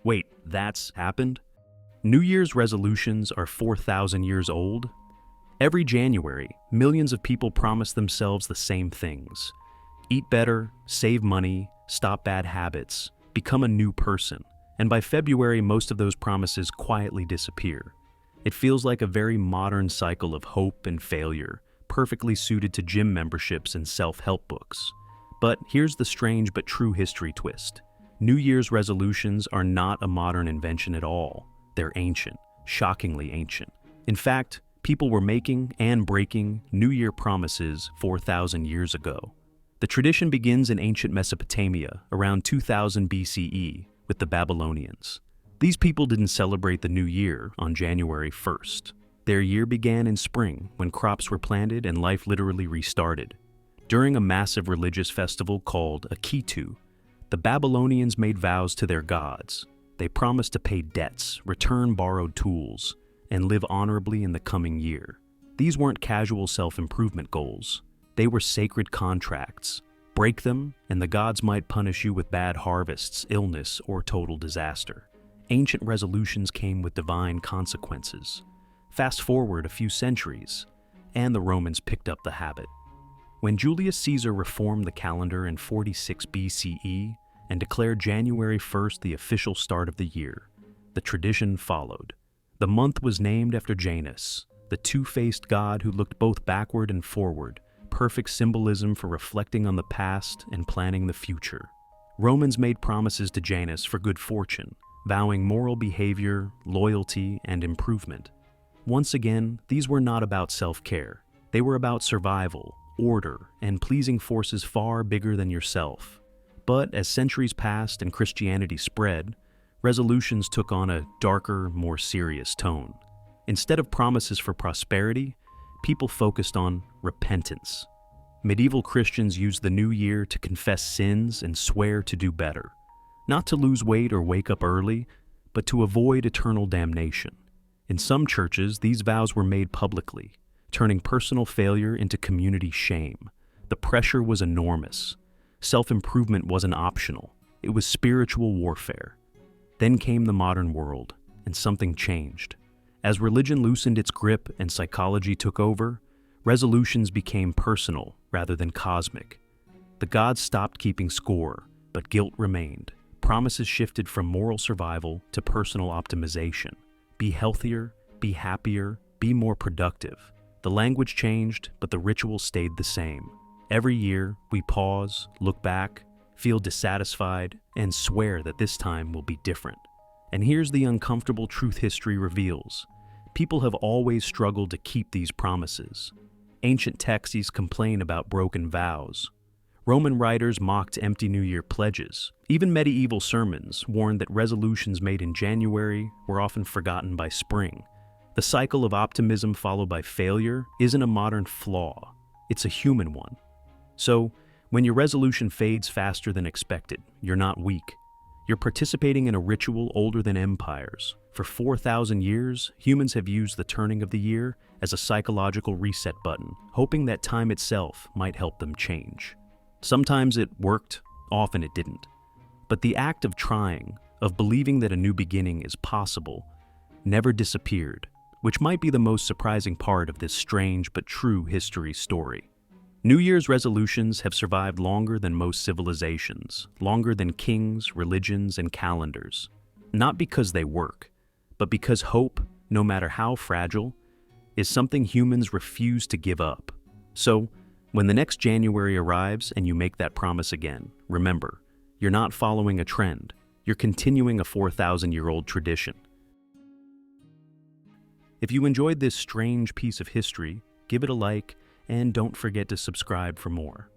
Wait, that's happened? New Year's resolutions are 4,000 years old? Every January, millions of people promise themselves the same things. Eat better, save money, stop bad habits, become a new person. And by February, most of those promises quietly disappear. It feels like a very modern cycle of hope and failure, perfectly suited to gym memberships and self-help books. But here's the strange but true history twist. New Year's resolutions are not a modern invention at all. They're ancient, shockingly ancient. In fact, people were making and breaking New Year promises 4,000 years ago. The tradition begins in ancient Mesopotamia around 2000 BCE with the Babylonians. These people didn't celebrate the new year on January 1st. Their year began in spring when crops were planted and life literally restarted. During a massive religious festival called a Kitu, the Babylonians made vows to their gods. They promised to pay debts, return borrowed tools, and live honorably in the coming year. These weren't casual self-improvement goals. They were sacred contracts. Break them, and the gods might punish you with bad harvests, illness, or total disaster. Ancient resolutions came with divine consequences. Fast forward a few centuries, and the Romans picked up the habit. When Julius Caesar reformed the calendar in 46 BCE and declared January 1st the official start of the year, the tradition followed. The month was named after Janus, the two-faced god who looked both backward and forward, perfect symbolism for reflecting on the past and planning the future. Romans made promises to Janus for good fortune, vowing moral behavior, loyalty, and improvement. Once again, these were not about self-care. They were about survival, order, and pleasing forces far bigger than yourself. But as centuries passed and Christianity spread, resolutions took on a darker, more serious tone. Instead of promises for prosperity, people focused on repentance. Medieval Christians used the new year to confess sins and swear to do better. Not to lose weight or wake up early, but to avoid eternal damnation. In some churches, these vows were made publicly, turning personal failure into community shame. The pressure was enormous. Self-improvement wasn't optional. It was spiritual warfare. Then came the modern world, and something changed. As religion loosened its grip and psychology took over, resolutions became personal rather than cosmic. The gods stopped keeping score, but guilt remained. Promises shifted from moral survival to personal optimization. Be healthier, be happier, be more productive. The language changed, but the ritual stayed the same. Every year, we pause, look back, feel dissatisfied, and swear that this time will be different. And here's the uncomfortable truth history reveals. People have always struggled to keep these promises. Ancient texts complain about broken vows. Roman writers mocked empty New Year pledges. Even medieval sermons warned that resolutions made in January were often forgotten by spring. The cycle of optimism followed by failure isn't a modern flaw, it's a human one. So, when your resolution fades faster than expected, you're not weak. You're participating in a ritual older than empires. For 4,000 years, humans have used the turning of the year as a psychological reset button, hoping that time itself might help them change. Sometimes it worked, often it didn't. But the act of trying, of believing that a new beginning is possible, never disappeared, which might be the most surprising part of this strange but true history story. New Year's resolutions have survived longer than most civilizations, longer than kings, religions, and calendars. Not because they work, but because hope, no matter how fragile, is something humans refuse to give up. So, when the next January arrives and you make that promise again, remember, you're not following a trend, you're continuing a 4,000-year-old tradition. If you enjoyed this strange piece of history, give it a like, and don't forget to subscribe for more.